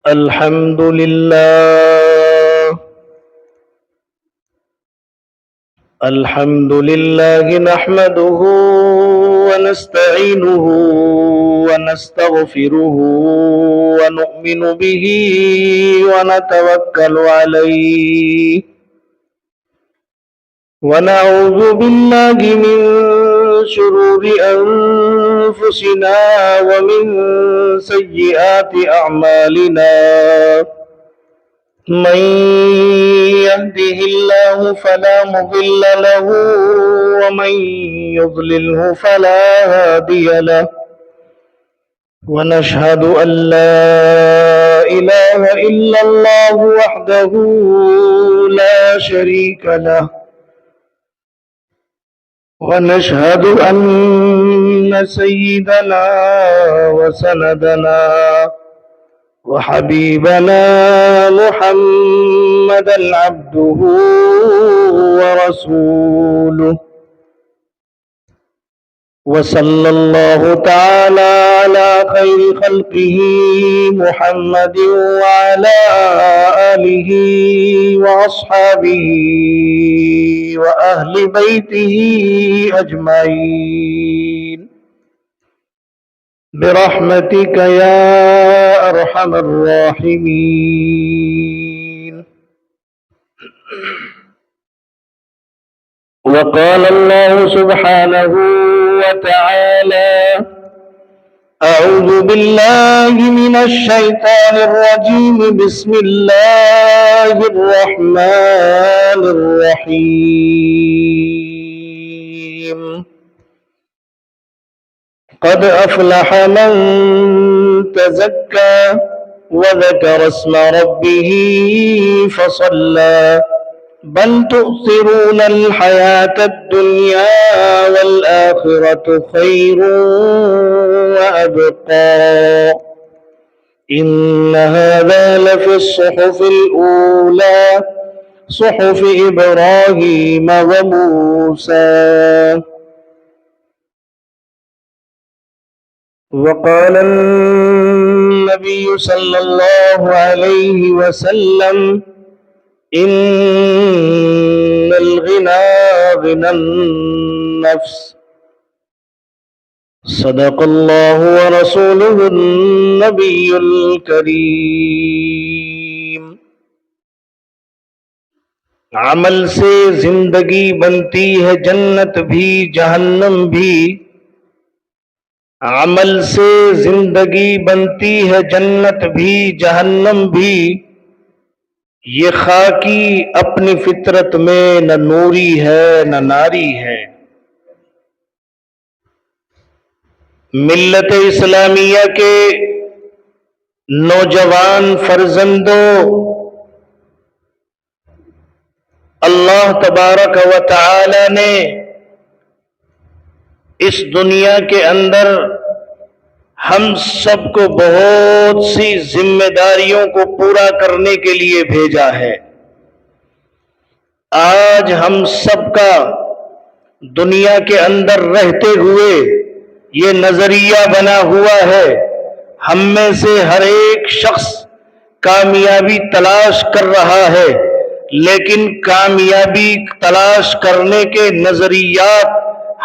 الحمد لله. الحمد لله نحمده ونستعينه ونستغفره ونؤمن به ونتوكل عليه، ونعوذ بالله من شرور أنفسنا ومن سيئات أعمالنا. من يهده الله فلا مضل له ومن يضلله فلا هادي له، ونشهد أن لا إله إلا الله وحده لا شريك له، ونشهد أن سيدنا وسندنا وحبيبنا محمدا عبده ورسوله، وصلى الله تعالى على خير خلقه محمد وعلى آله وأصحابه وأهل بيته أجمعين برحمتك يا أرحم الراحمين. وقال الله سبحانه وتعالى: أعوذ بالله من الشيطان الرجيم، بسم الله الرحمن الرحيم. قد أفلح من تزكى وذكر اسم ربه فصلى، بل تؤثرون الحياة الدنيا والآخرة خير وأبقى، إن هذا لفي الصحف الأولى صحف إبراهيم وموسى. وقال النبي صلى الله عليه وسلم: إن الغنى غنى النفس. صدق الله ورسوله النبي الكريم. عمل سے زندگی بنتی ہے جنت بھی جہنم بھی، عمل سے زندگی بنتی ہے جنت بھی جہنم بھی، یہ خاکی اپنی فطرت میں نہ نوری ہے نہ ناری ہے۔ ملت اسلامیہ کے نوجوان فرزندوں، اللہ تبارک و تعالی نے اس دنیا کے اندر ہم سب کو بہت سی ذمہ داریوں کو پورا کرنے کے لیے بھیجا ہے۔ آج ہم سب کا دنیا کے اندر رہتے ہوئے یہ نظریہ بنا ہوا ہے، ہم میں سے ہر ایک شخص کامیابی تلاش کر رہا ہے، لیکن کامیابی تلاش کرنے کے نظریات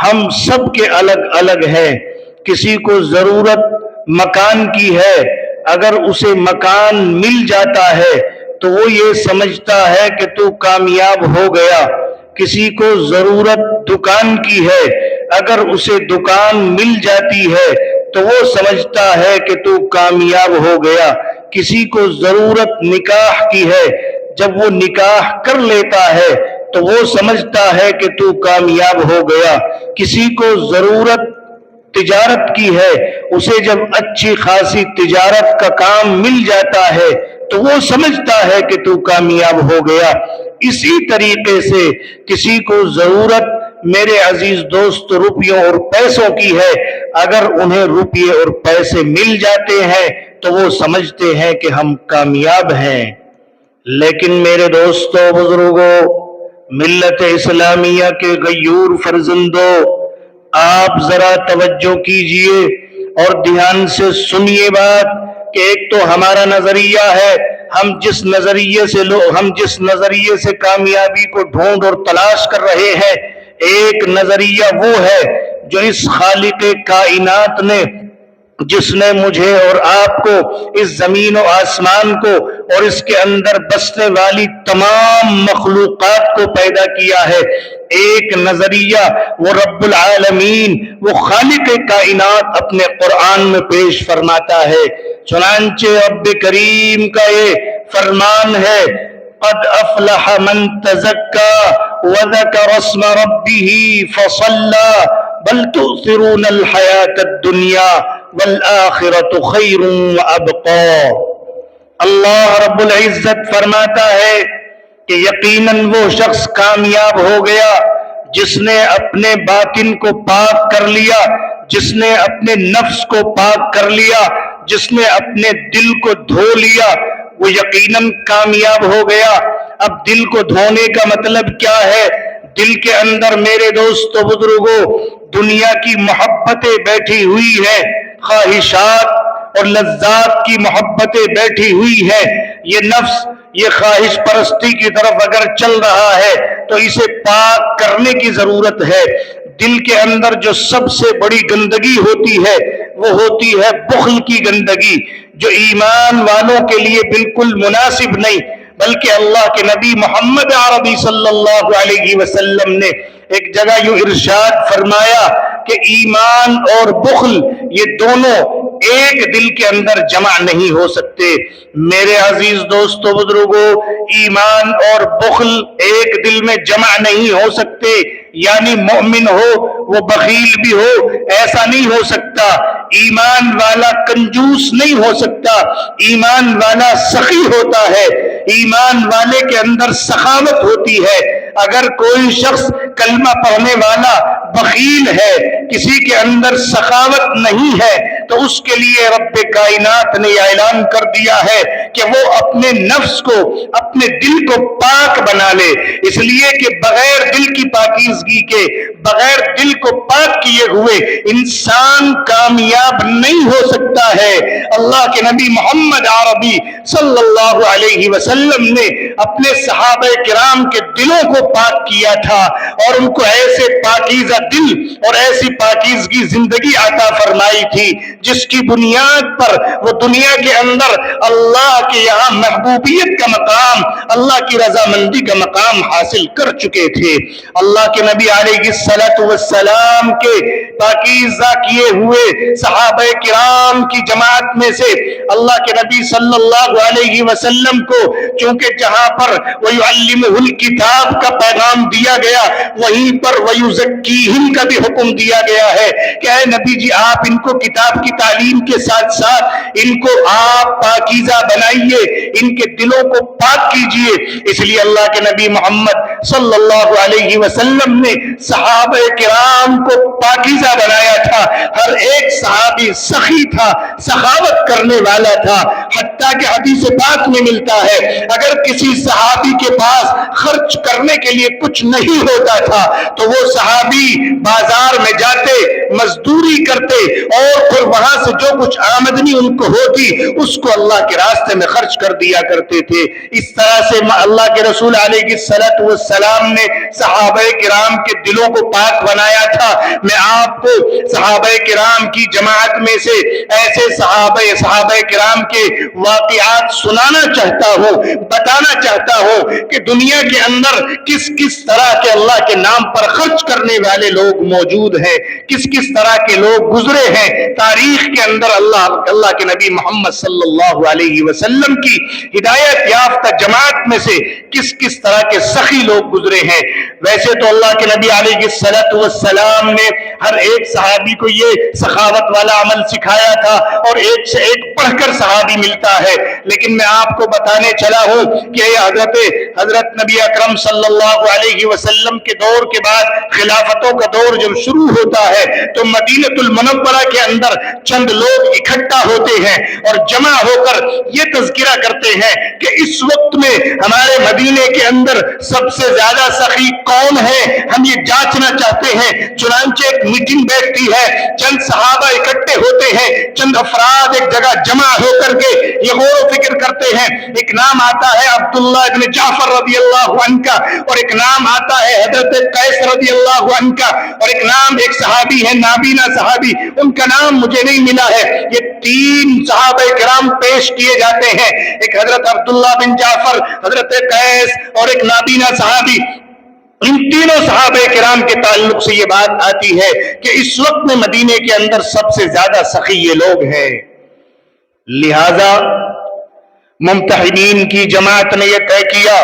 ہم سب کے الگ الگ ہیں۔ کسی کو ضرورت مکان کی ہے، اگر اسے مکان مل جاتا ہے تو وہ یہ سمجھتا ہے کہ تو کامیاب ہو گیا۔ کسی کو ضرورت دکان کی ہے، اگر اسے دکان مل جاتی ہے تو وہ سمجھتا ہے کہ تو کامیاب ہو گیا۔ کسی کو ضرورت نکاح کی ہے، جب وہ نکاح کر لیتا ہے تو وہ سمجھتا ہے کہ تو کامیاب ہو گیا۔ کسی کو ضرورت تجارت کی ہے، اسے جب اچھی خاصی تجارت کا کام مل جاتا ہے تو وہ سمجھتا ہے کہ تو کامیاب ہو گیا۔ اسی طریقے سے کسی کو ضرورت، میرے عزیز دوست، روپیوں اور پیسوں کی ہے، اگر انہیں روپیے اور پیسے مل جاتے ہیں تو وہ سمجھتے ہیں کہ ہم کامیاب ہیں۔ لیکن میرے دوستوں، بزرگوں، ملت اسلامیہ کے غیور فرزندوں، آپ ذرا توجہ کیجئے اور دھیان سے سنیے بات۔ کہ ایک تو ہمارا نظریہ ہے، ہم جس نظریے سے کامیابی کو ڈھونڈ اور تلاش کر رہے ہیں، ایک نظریہ وہ ہے جو اس خالق کائنات نے، جس نے مجھے اور آپ کو، اس زمین و آسمان کو اور اس کے اندر بسنے والی تمام مخلوقات کو پیدا کیا ہے، ایک نظریہ وہ رب العالمین، وہ خالق کائنات اپنے قرآن میں پیش فرماتا ہے۔ چنانچہ رب کریم کا یہ فرمان ہے، قد افلح من تزکا وذکر اسم ربہ فصلی بل تؤثرون الحیاۃ الدنیا والآخرۃ خیر وابقی۔ اللہ رب العزت فرماتا ہے کہ یقیناً وہ شخص کامیاب ہو گیا جس نے اپنے باطن کو پاک کر لیا، جس نے اپنے نفس کو پاک کر لیا، جس نے اپنے دل کو دھو لیا، وہ یقیناً کامیاب ہو گیا۔ اب دل کو دھونے کا مطلب کیا ہے؟ دل کے اندر میرے دوستو بزرگوں دنیا کی محبتیں بیٹھی ہوئی ہیں، خواہشات اور لذات کی محبتیں بیٹھی ہوئی ہیں۔ یہ نفس یہ خواہش پرستی کی طرف اگر چل رہا ہے تو اسے پاک کرنے کی ضرورت ہے۔ دل کے اندر جو سب سے بڑی گندگی ہوتی ہے وہ ہوتی ہے بخل کی گندگی، جو ایمان والوں کے لیے بالکل مناسب نہیں، بلکہ اللہ کے نبی محمد عربی صلی اللہ علیہ وسلم نے ایک جگہ یوں ارشاد فرمایا کہ ایمان اور بخل یہ دونوں ایک دل کے اندر جمع نہیں ہو سکتے۔ میرے عزیز دوستو بزرگوں، ایمان اور بخل ایک دل میں جمع نہیں ہو سکتے، یعنی مومن ہو وہ بخیل بھی ہو ایسا نہیں ہو سکتا، ایمان والا کنجوس نہیں ہو سکتا، ایمان والا سخی ہوتا ہے، ایمان والے کے اندر سخاوت ہوتی ہے۔ اگر کوئی شخص کلمہ پڑھنے والا بخیل ہے، کسی کے اندر سخاوت نہیں ہے، تو اس کے لیے رب کائنات نے یہ اعلان کر دیا ہے کہ وہ اپنے نفس کو، اپنے دل کو پاک بنا لے، اس لیے کہ بغیر دل کی پاکیزگی کے، بغیر دل کو پاک کیے ہوئے انسان کامیاب نہیں ہو سکتا ہے۔ اللہ کے نبی محمد عربی صلی اللہ علیہ وسلم نے اپنے صحابہ کرام کے دلوں کو پاک کیا تھا اور ان کو ایسے پاکیزہ دل اور ایسی پاکیزگی زندگی عطا فرمائی تھی جس کی بنیاد پر وہ دنیا کے اندر اللہ کے یہاں محبوبیت کا مقام، اللہ کی رضامندی کا مقام حاصل کر چکے تھے۔ اللہ کے نبی علیہ السلام کے پاکیزہ کیے ہوئے صحابہ کرام کی جماعت میں سے اللہ کے نبی صلی اللہ علیہ وسلم کو چونکہ جہاں پر وَيُعَلِّمُهُ الْكِتَابَ کا پیغام دیا گیا، وہیں پر وَيُزَكِّيهِمْ کا بھی حکم دیا گیا ہے کہ اے نبی جی آپ ان کو کتاب کی تعلیم کے ساتھ ساتھ ان کو آپ پاکیزہ بنائیے، ان کے دلوں کو پاک کیجئے۔ اس لیے اللہ کے نبی محمد صلی اللہ علیہ وسلم نے صحابہ کرام کو پاکیزہ بنایا تھا۔ ہر ایک صحابی سخی تھا، سخاوت کرنے والا تھا، حتیٰ کہ حدیث پاک میں ملتا ہے اگر کسی صحابی کے پاس خرچ کرنے کے لیے کچھ نہیں ہوتا تھا تو وہ صحابی بازار میں جاتے، مزدوری کرتے اور پھر وہاں سے جو کچھ آمدنی ان کو ہوتی اس کو اللہ کے راستے میں خرچ کر دیا کرتے تھے۔ اس طرح سے اللہ کے رسول علیہ السلام نے صحابہ کرام کے دلوں کو پاک بنایا تھا۔ میں آپ کو صحابہ کرام کی جماعت میں سے ایسے صحابہ کرام کے واقعات سنانا چاہتا ہوں، بتانا چاہتا ہوں کہ دنیا کے اندر کس کس طرح کے اللہ کے نام پر خرچ کرنے والے لوگ موجود ہیں، کس کس طرح کے لوگ گزرے ہیں تاریخ کے اندر۔ اللہ کے نبی محمد صلی اللہ علیہ وسلم کی ہدایت یافتہ جماعت میں سے کس کس طرح کے سخی لوگ گزرے ہیں۔ ویسے تو اللہ کے نبی علیہ السلام نے ہر ایک صحابی کو یہ سخاوت والا عمل سکھایا تھا اور ایک سے ایک پڑھ کر صحابی ملتا ہے، لیکن میں آپ کو بتانے چلا ہوں کہ حضرت نبی اکرم صلی اللہ علیہ وسلم کے دور کے بعد خلافتوں کا دور جب شروع ہوتا ہے تو مدینۃ المنورہ کے اندر چند لوگ اکٹھا ہوتے ہیں اور جمع ہو کر یہ تذکرہ کرتے ہیں کہ اس وقت میں ہمارے مدینے کے اندر سب سے زیادہ سخی کون ہے، ہم یہ جانچنا چاہتے ہیں۔ چنانچہ ایک میٹنگ بیٹھتی ہے، چند صحابہ اکٹھے ہوتے ہیں، چند افراد ایک جگہ جمع ہو کر کے یہ غور و فکر کرتے ہیں۔ ایک نام آتا ہے عبداللہ ابن جعفر رضی اللہ عنہ کا، اور ایک نام آتا ہے حضرت قیس رضی اللہ عنہ کا، اور ایک نام ایک صحابی ہے نابینا صحابی، ان کا نام مجھے نہیں ملا ہے۔ یہ تین صحابہ کرام پیش کیے جاتے ہیں، ایک حضرت عبداللہ بن جعفر، حضرت قیس اور ایک نابینا صحابی۔ ان تینوں صحابہ کرام کے تعلق سے یہ بات آتی ہے کہ اس وقت میں مدینے کے اندر سب سے زیادہ سخی یہ لوگ ہیں، لہذا ممتحنین کی جماعت نے یہ طے کیا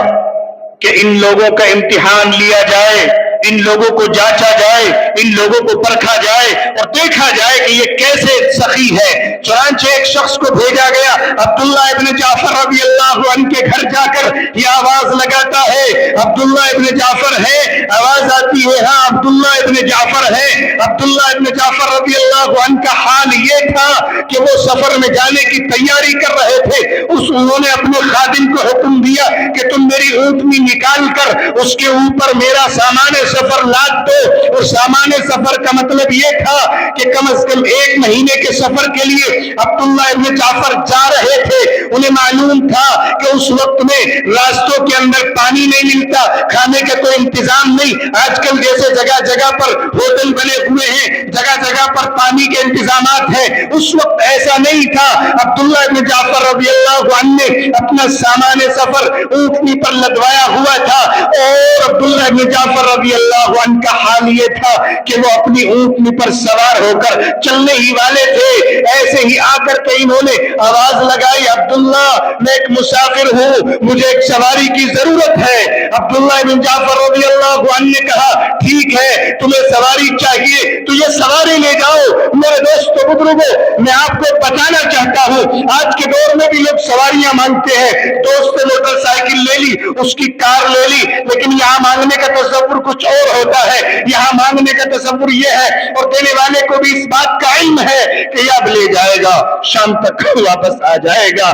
کہ ان لوگوں کا امتحان لیا جائے، ان لوگوں کو جانچا جائے، ان لوگوں کو پرکھا جائے اور دیکھا جائے کہ یہ کیسے سخی ہے۔ چنانچہ ایک شخص کو بھیجا گیا، عبداللہ ابن جعفر رضی اللہ عنہ کے گھر جا کر یہ آواز لگاتا ہے، عبداللہ ابن جعفر ہے؟ آواز آتی ہے ہاں عبداللہ ابن جعفر ہے۔ عبداللہ ابن جعفر رضی اللہ عنہ کا حال یہ تھا کہ وہ سفر میں جانے کی تیاری کر رہے تھے، انہوں نے اپنے خادم کو حکم دیا کہ تم میری اونٹنی نکال کر اس کے اوپر میرا سامان سفر لاد دو، اور سامان سفر کا مطلب یہ تھا کہ کم از کم 1 مہینے کے سفر کے لیے عبداللہ ابن جعفر جا رہے تھے۔ انہیں معلوم تھا کہ اس وقت میں راستوں کے اندر پانی نہیں ملتا، کھانے کا کوئی انتظام نہیں، آج کل جیسے جگہ جگہ پر ہوٹل بنے ہوئے ہیں، جگہ جگہ پر پانی کے انتظامات ہیں، اس وقت ایسا نہیں تھا۔ عبداللہ ابن جعفر رضی اللہ عنہ نے اپنا سامان سفر اونٹنی پر لدوایا ہوا تھا، اور عبداللہ ابن جعفر رضی اللہ عنہ کا حال یہ تھا کہ وہ اپنی اونٹنی پر سوار ہو کر چلنے ہی والے تھے۔ ایسے ہی آ کر کے انہوں نے آواز لگائی، عبداللہ میں ایک مسافر ہوں، مجھے ایک سواری کی ضرورت ہے۔ عبداللہ ابن جعفر رضی اللہ عنہ نے کہا ٹھیک ہے، تمہیں سواری چاہیے تو یہ سواری لے جاؤ۔ میرے دوستو بزرگوں، میں آپ کو بتانا چاہتا ہوں آج کے دور میں بھی لوگ سواریاں مانگتے ہیں، دوست نے موٹر سائیکل لے لی، اس کی کار لے لی، لیکن یہاں مانگنے کا تصور کچھ اور ہوتا ہے۔ یہاں مانگنے کا تصور یہ ہے، اور دینے والے کو بھی اس بات کا علم ہے کہ یہ اب لے جائے گا، شام تک واپس آ جائے گا،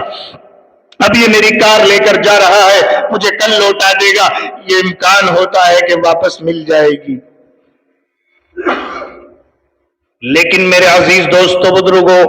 اب یہ میری کار لے کر جا رہا ہے، مجھے کل لوٹا دے گا، یہ امکان ہوتا ہے کہ واپس مل جائے گی۔ لیکن میرے عزیز دوستو بزرگوں،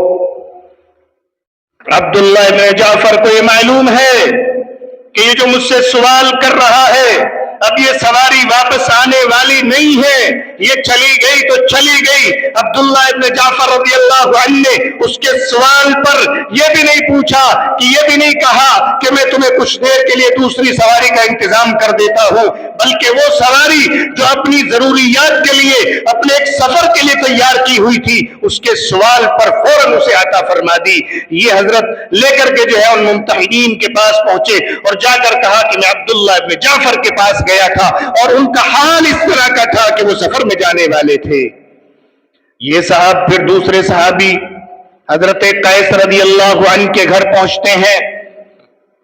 عبداللہ ابن جعفر کو یہ معلوم ہے کہ یہ جو مجھ سے سوال کر رہا ہے اب یہ سواری واپس آنے والی نہیں ہے، یہ چلی گئی تو چلی گئی۔ عبداللہ ابن جعفر رضی اللہ عنہ نے اس کے سوال پر یہ بھی نہیں پوچھا کہ یہ بھی نہیں کہا کہ میں تمہیں کچھ دیر کے لیے دوسری سواری کا انتظام کر دیتا ہوں، بلکہ وہ سواری جو اپنی ضروریات کے لیے اپنے ایک سفر کے لیے تیار کی ہوئی تھی اس کے سوال پر فوراً اسے عطا فرما دی۔ یہ حضرت لے کر کے جو ہے ان ممتحنین کے پاس پہنچے اور جا کر کہا کہ میں عبداللہ ابن جعفر کے پاس گیا تھا اور ان کا حال اس طرح کا تھا کہ وہ سفر میں جانے والے تھے۔ یہ صاحب پھر دوسرے صحابی حضرت قیس رضی اللہ عنہ کے گھر پہنچتے ہیں،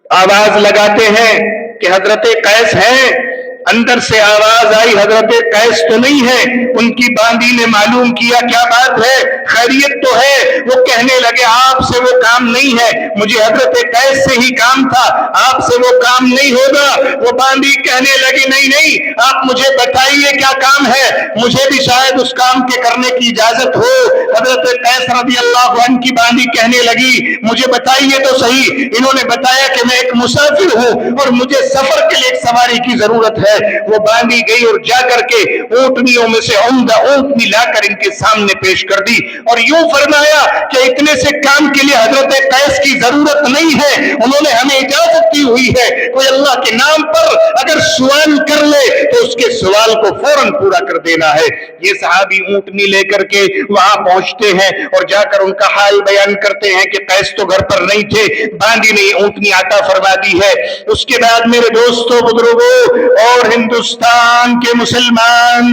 آواز لگاتے ہیں کہ حضرت قیس ہیں۔ اندر سے آواز آئی حضرت قیس تو نہیں ہے۔ ان کی باندی نے معلوم کیا کیا بات ہے، خیریت تو ہے؟ وہ کہنے لگے آپ سے وہ کام نہیں ہے، مجھے حضرت قیس سے ہی کام تھا، آپ سے وہ کام نہیں ہوگا۔ وہ باندی کہنے لگی نہیں نہیں، آپ مجھے بتائیے کیا کام ہے، مجھے بھی شاید اس کام کے کرنے کی اجازت ہو۔ حضرت قیس رضی اللہ عنہ کی باندی کہنے لگی مجھے بتائیے تو صحیح۔ انہوں نے بتایا کہ میں ایک مسافر ہوں اور مجھے سفر کے لیے ایک سواری کی ضرورت ہے۔ وہ باندھی گئی اور جا کر کے اونٹنیوں میں سے عمدہ اونٹنی لا کر ان کے سامنے پیش کر دی اور یوں فرمایا کہ اتنے سے کام کے لیے حضرت قیس کی ضرورت نہیں ہے، انہوں نے ہمیں اجازت دی ہوئی ہے، کوئی اللہ کے نام پر اگر سوال کر لے تو اس کے سوال کو فوراً پورا کر دینا ہے۔ یہ صحابی اونٹنی لے کر کے وہاں پہنچتے ہیں اور جا کر ان کا حال بیان کرتے ہیں کہ قیس تو گھر پر نہیں تھے، باندھی نے اونٹنی عطا فرما دی ہے۔ اس کے بعد میرے دوستوں بزرگوں اور ہندوستان کے مسلمان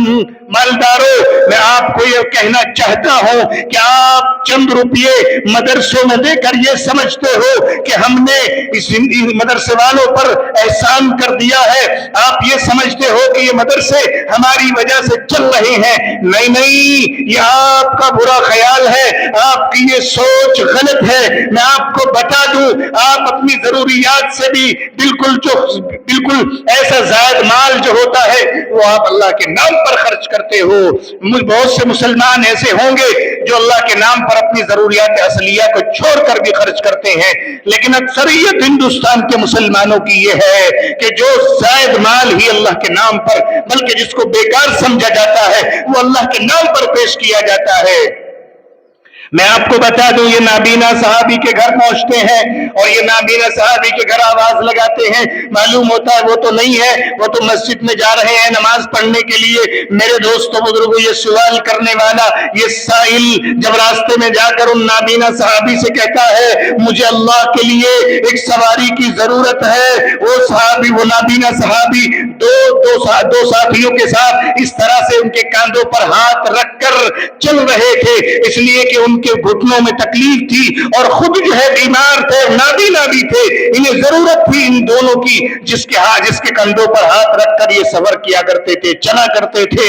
مالداروں، میں آپ کو یہ کہنا چاہتا ہوں کہ آپ چند روپیے مدرسوں میں دے کر یہ سمجھتے ہو کہ ہم نے اس مدرسے والوں پر احسان کر دیا ہے، آپ یہ سمجھتے ہو کہ یہ مدرسے ہماری وجہ سے چل رہے ہیں، نہیں، یہ آپ کا برا خیال ہے، آپ کی یہ سوچ غلط ہے۔ میں آپ کو بتا دوں، آپ اپنی ضروریات سے بھی بالکل ایسا زائد مال جو ہوتا ہے وہ آپ اللہ کے نام پر خرچ کرتے ہو۔ بہت سے مسلمان ایسے ہوں گے جو اللہ کے نام پر اپنی ضروریات اصلیہ کو چھوڑ کر بھی خرچ کرتے ہیں، لیکن اکثریت ہندوستان کے مسلمانوں کی یہ ہے کہ جو زائد مال ہی اللہ کے نام پر، بلکہ جس کو بیکار سمجھا جاتا ہے، وہ اللہ کے نام پر پیش کیا جاتا ہے۔ میں آپ کو بتا دوں، یہ نابینا صحابی کے گھر پہنچتے ہیں اور یہ نابینا صحابی کے گھر آواز لگاتے ہیں، معلوم ہوتا ہے وہ تو نہیں ہے، وہ تو مسجد میں جا رہے ہیں نماز پڑھنے کے لیے۔ میرے دوستوں بزرگوں، یہ سوال کرنے والا، یہ سائل جب راستے میں جا کر ان نابینا صحابی سے کہتا ہے مجھے اللہ کے لیے ایک سواری کی ضرورت ہے، وہ نابینا صحابی دو ساتھیوں کے ساتھ اس طرح سے ان کے کاندھوں پر ہاتھ رکھ کر چل رہے تھے، اس لیے کہ ان کے گھٹنوں میں تکلیف تھی اور خود جو ہے بیمار تھے، نابینا بھی تھے، انہیں ضرورت تھی ان دونوں کی، جس کے کندھوں پر ہاتھ رکھ کر یہ سفر کیا کرتے تھے، چلا کرتے تھے۔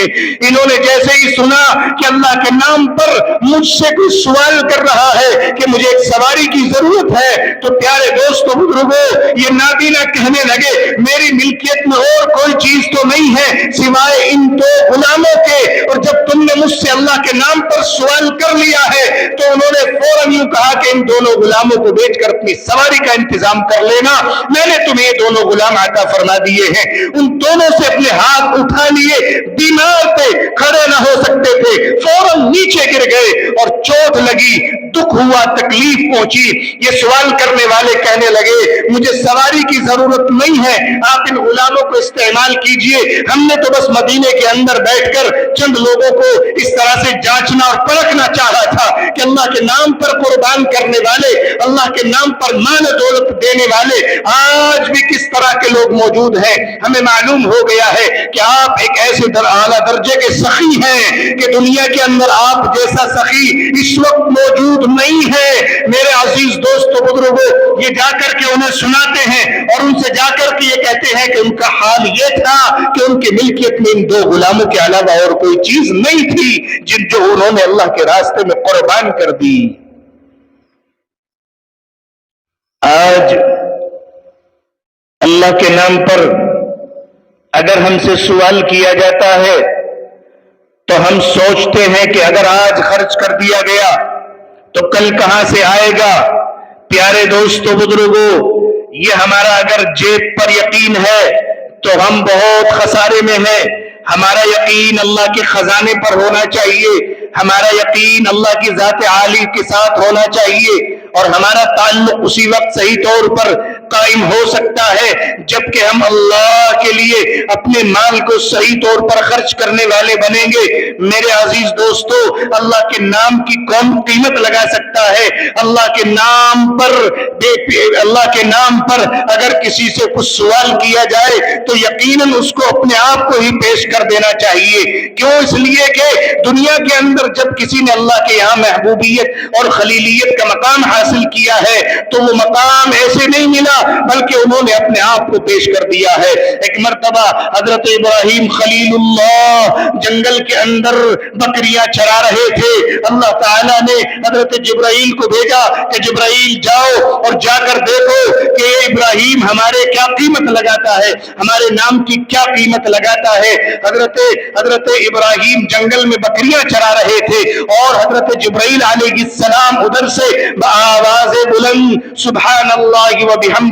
انہوں نے جیسے ہی سنا کہ اللہ کے نام پر مجھ سے کوئی سوال کر رہا ہے کہ مجھے ایک سواری کی ضرورت ہے، تو پیارے دوستوں بزرگوں، یہ نابینا کہنے لگے میری ملکیت میں اور کوئی چیز تو نہیں ہے سوائے ان دو غلاموں کے، اور جب تم نے مجھ سے اللہ کے نام پر سوال کر لیا ہے تو انہوں نے فوراً یوں کہا کہ ان دونوں غلاموں کو بیچ کر اپنی سواری کا انتظام کر لینا، میں نے تمہیں یہ دونوں غلام عطا فرما دیے ہیں۔ ان دونوں سے اپنے ہاتھ اٹھا لیے، بیمار تھے، کھڑے نہ ہو سکتے تھے، فوراً نیچے گر گئے اور چوٹ لگی، دکھ ہوا، تکلیف پہنچی۔ یہ سوال کرنے والے کہنے لگے مجھے سواری کی ضرورت نہیں ہے، آپ ان غلاموں کو استعمال کیجئے، ہم نے تو بس مدینے کے اندر بیٹھ کر چند لوگوں کو اس طرح سے جانچنا اور پرکھنا چاہا تھا کہ اللہ کے نام پر قربان کرنے والے، اللہ کے نام پر مال دولت دینے والے آج بھی کس طرح کے لوگ موجود ہیں۔ ہمیں معلوم ہو گیا ہے کہ آپ ایک ایسے اعلیٰ درجے کے سخی ہیں کہ دنیا کے اندر آپ جیسا سخی اس وقت موجود نہیں ہے۔ میرے عزیز دوستو بزرگوں، یہ جا کر کے انہیں سناتے ہیں اور ان سے جا کر کے یہ کہتے ہیں کہ ان کا حال یہ تھا کہ ان کی ملکیت میں ان دو غلاموں کے علاوہ اور کوئی چیز نہیں تھی جو انہوں نے اللہ کے راستے میں قربان کر دی۔ آج اللہ کے نام پر اگر ہم سے سوال کیا جاتا ہے تو ہم سوچتے ہیں کہ اگر آج خرچ کر دیا گیا تو کل کہاں سے آئے گا۔ پیارے دوستو بزرگوں، یہ ہمارا اگر جیب پر یقین ہے تو ہم بہت خسارے میں ہیں۔ ہمارا یقین اللہ کے خزانے پر ہونا چاہیے، ہمارا یقین اللہ کی ذات عالی کے ساتھ ہونا چاہیے، اور ہمارا تعلق اسی وقت صحیح طور پر قائم ہو سکتا ہے جبکہ ہم اللہ کے لیے اپنے مال کو صحیح طور پر خرچ کرنے والے بنیں گے۔ میرے عزیز دوستو، اللہ کے نام کی کون قیمت لگا سکتا ہے؟ اللہ کے نام پر اگر کسی سے کچھ سوال کیا جائے تو یقیناً اس کو اپنے آپ کو ہی پیش کر دینا چاہیے۔ کیوں؟ اس لیے کہ دنیا کے اندر جب کسی نے اللہ کے یہاں محبوبیت اور خلیلیت کا مقام حاصل کیا ہے تو وہ مقام ایسے نہیں ملا بلکہ انہوں نے اپنے آپ کو پیش کر دیا ہے۔ ایک مرتبہ حضرت ابراہیم خلیل اللہ جنگل کے اندر بکریاں چرا رہے تھے۔ اللہ تعالیٰ نے حضرت جبرائیل کو بھیجا کہ جبرائیل جاؤ اور جا کر دیکھو کہ ابراہیم ہمارے کیا قیمت لگاتا ہے، ہمارے نام کی کیا قیمت لگاتا ہے۔ حضرت ابراہیم جنگل میں بکریاں چرا رہے تھے اور حضرت جبرائیل علیہ السلام ادھر سے بآواز بلند سبحان اللہ و بحمدہ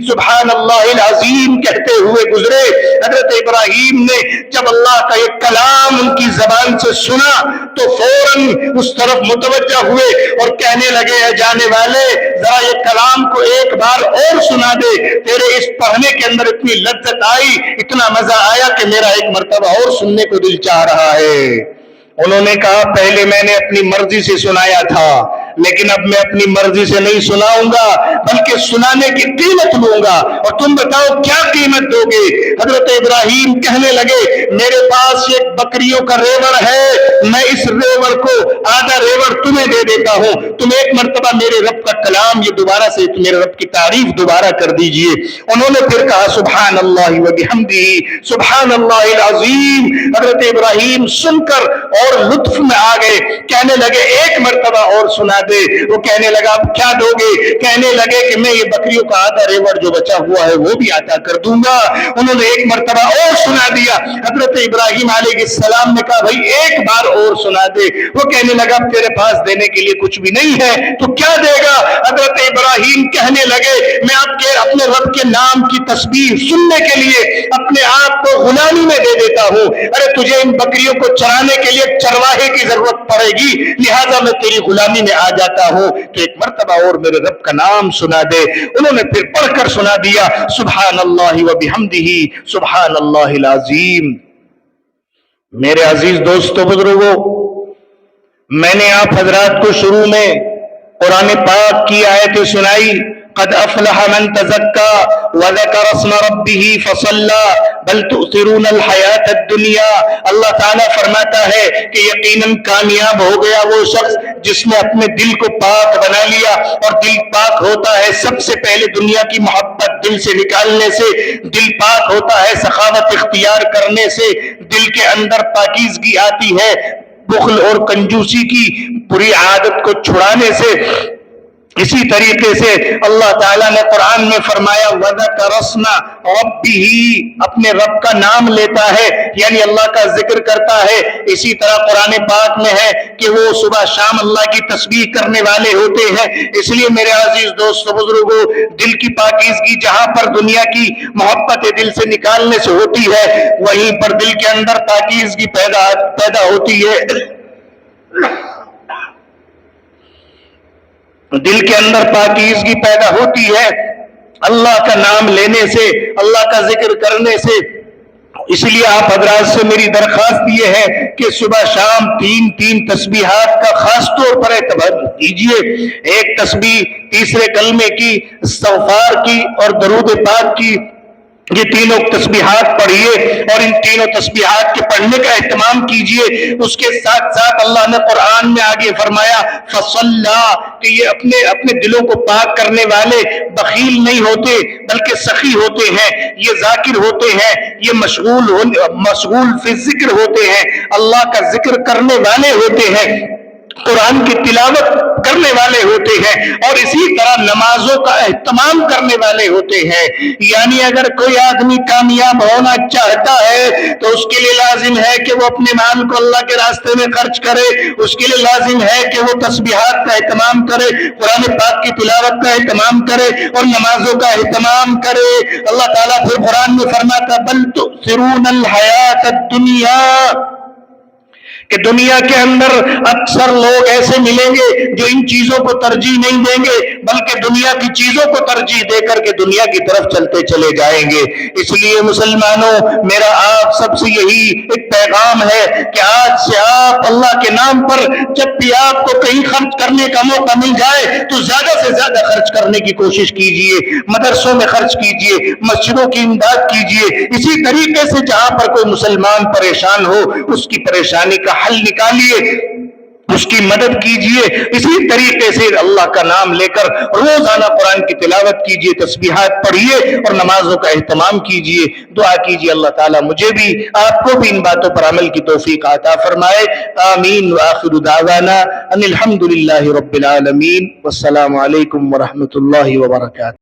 سبحان اللہ العظیم کہتے ہوئے گزرے۔ حضرت ابراہیم نے جب اللہ کا یہ کلام ان کی زبان سے سنا تو فوراً اس طرف متوجہ ہوئے اور کہنے لگے اے جانے والے، ذرا یہ کلام کو ایک بار اور سنا دے، تیرے اس پڑھنے کے اندر اتنی لذت آئی، اتنا مزہ آیا کہ میرا ایک مرتبہ اور سننے کو دل چاہ رہا ہے۔ انہوں نے کہا پہلے میں نے اپنی مرضی سے سنایا تھا، لیکن اب میں اپنی مرضی سے نہیں سناؤں گا بلکہ سنانے کی قیمت لوں گا، اور تم بتاؤ کیا قیمت دو گے؟ حضرت ابراہیم کہنے لگے میرے پاس ایک بکریوں کا ریوڑ ہے، میں اس ریوڑ کو آدھا ریوڑ تمہیں دے دیتا ہوں، تم ایک مرتبہ میرے رب کا کلام یہ دوبارہ سے میرے رب کی تعریف دوبارہ کر دیجئے۔ انہوں نے پھر کہا سبحان اللہ و بحمدہ سبحان اللہ العظیم۔ حضرت ابراہیم سن کر اور لطف میں آ گئے، کہنے لگے ایک مرتبہ اور سنا دے۔ وہ کہنے لگا اب کیا دو گے؟ کہنے لگے کہ میں یہ بکریوں کا آدھا ریوڑ جو بچا ہوا ہے وہ بھی عطا کر دوں گا۔ انہوں نے ایک مرتبہ اور سنا دیا۔ حضرت ابراہیم علیہ السلام نے کہا بھائی ایک بار اور سنا دے۔ وہ کہنے لگا تیرے پاس دینے کے لیے کچھ بھی نہیں ہے تو کیا دے گا؟ حضرت ابراہیم کہنے لگے میں آپ کے اپنے رب کے نام کی تسبیح سننے کے لیے اپنے آپ کو غلامی میں دے دیتا ہوں۔ ارے تجھے ان بکریوں کو چرانے کے لیے چرواہے کی ضرورت پڑے گی، لہذا میں تیری غلامی میں آ جاتا ہوں، تو ایک مرتبہ اور میرے رب کا نام سنا دے۔ انہوں نے پھر پڑھ کر سنا دیا سبحان اللہ و بحمدہ سبحان اللہ العظیم۔ میرے عزیز دوستو بزرگوں، میں نے آپ حضرات کو شروع میں قرآن پاک کی آیت سنائی قد افلح من تزکا وذکر اسم ربہ فصلی بل تؤثرون الحیات الدنیا۔ اللہ تعالیٰ فرماتا ہے کہ یقیناً کامیاب ہو گیا وہ شخص جس نے اپنے دل کو پاک بنا لیا، اور دل پاک ہوتا ہے سب سے پہلے دنیا کی محبت دل سے نکالنے سے، دل پاک ہوتا ہے سخاوت اختیار کرنے سے، دل کے اندر پاکیزگی آتی ہے بخل اور کنجوسی کی بری عادت کو چھڑانے سے۔ اسی طریقے سے اللہ تعالیٰ نے قرآن میں فرمایا وَذَكَرَ اسْمَ رَبِّهِ، اپنے رب کا نام لیتا ہے یعنی اللہ کا ذکر کرتا ہے۔ اسی طرح قرآن پاک میں ہے کہ وہ صبح شام اللہ کی تسبیح کرنے والے ہوتے ہیں۔ اس لیے میرے عزیز دوستو بزرگوں، دل کی پاکیزگی جہاں پر دنیا کی محبت دل سے نکالنے سے ہوتی ہے، وہیں پر دل کے اندر پاکیزگی پیدا ہوتی ہے۔ دل کے اندر پاکیزگی پیدا ہوتی ہے اللہ کا نام لینے سے، اللہ کا ذکر کرنے سے۔ اس لیے آپ حضرات سے میری درخواست یہ ہے کہ صبح شام تین تسبیحات کا خاص طور پر اعتبار کیجیے۔ ایک تسبیح تیسرے کلمے کی، استغفار کی اور درود پاک کی، یہ تینوں تسبیحات پڑھیے اور ان تینوں تسبیحات کے پڑھنے کا اہتمام کیجیے۔ اس کے ساتھ ساتھ اللہ نے قرآن میں آگے فرمایا فصلی، کہ یہ اپنے دلوں کو پاک کرنے والے بخیل نہیں ہوتے بلکہ سخی ہوتے ہیں، یہ ذاکر ہوتے ہیں، یہ مشغول فی ذکر ہوتے ہیں، اللہ کا ذکر کرنے والے ہوتے ہیں، قرآن کی تلاوت کرنے والے ہوتے ہیں، اور اسی طرح نمازوں کا اہتمام کرنے والے ہوتے ہیں۔ یعنی اگر کوئی آدمی کامیاب ہونا چاہتا ہے تو اس کے لیے لازم ہے کہ وہ اپنے مال کو اللہ کے راستے میں خرچ کرے، اس کے لیے لازم ہے کہ وہ تسبیحات کا اہتمام کرے، قرآن پاک کی تلاوت کا اہتمام کرے اور نمازوں کا اہتمام کرے۔ اللہ تعالیٰ پھر قرآن میں فرماتا بل تؤثرون الحیات الدنیا، کہ دنیا کے اندر اکثر لوگ ایسے ملیں گے جو ان چیزوں کو ترجیح نہیں دیں گے بلکہ دنیا کی چیزوں کو ترجیح دے کر کے دنیا کی طرف چلتے چلے جائیں گے۔ اس لیے مسلمانوں، میرا آپ سب سے یہی ایک پیغام ہے کہ آج سے آپ اللہ کے نام پر جب بھی آپ کو کہیں خرچ کرنے کا موقع مل جائے تو زیادہ سے زیادہ خرچ کرنے کی کوشش کیجیے، مدرسوں میں خرچ کیجیے، مسجدوں کی امداد کیجیے۔ اسی طریقے سے جہاں پر کوئی مسلمان پریشان ہو اس کی پریشانی کا حل نکالیے، اس کی مدد کیجیے۔ اسی طریقے سے اللہ کا نام لے کر روزانہ قرآن کی تلاوت کیجیے، تسبیحات پڑھیے اور نمازوں کا اہتمام کیجیے۔ دعا کیجیے اللہ تعالیٰ مجھے بھی آپ کو بھی ان باتوں پر عمل کی توفیق عطا فرمائے۔ آمین وآخر دعوانا ان الحمد للہ رب العالمین، والسلام علیکم ورحمۃ اللہ وبرکاتہ۔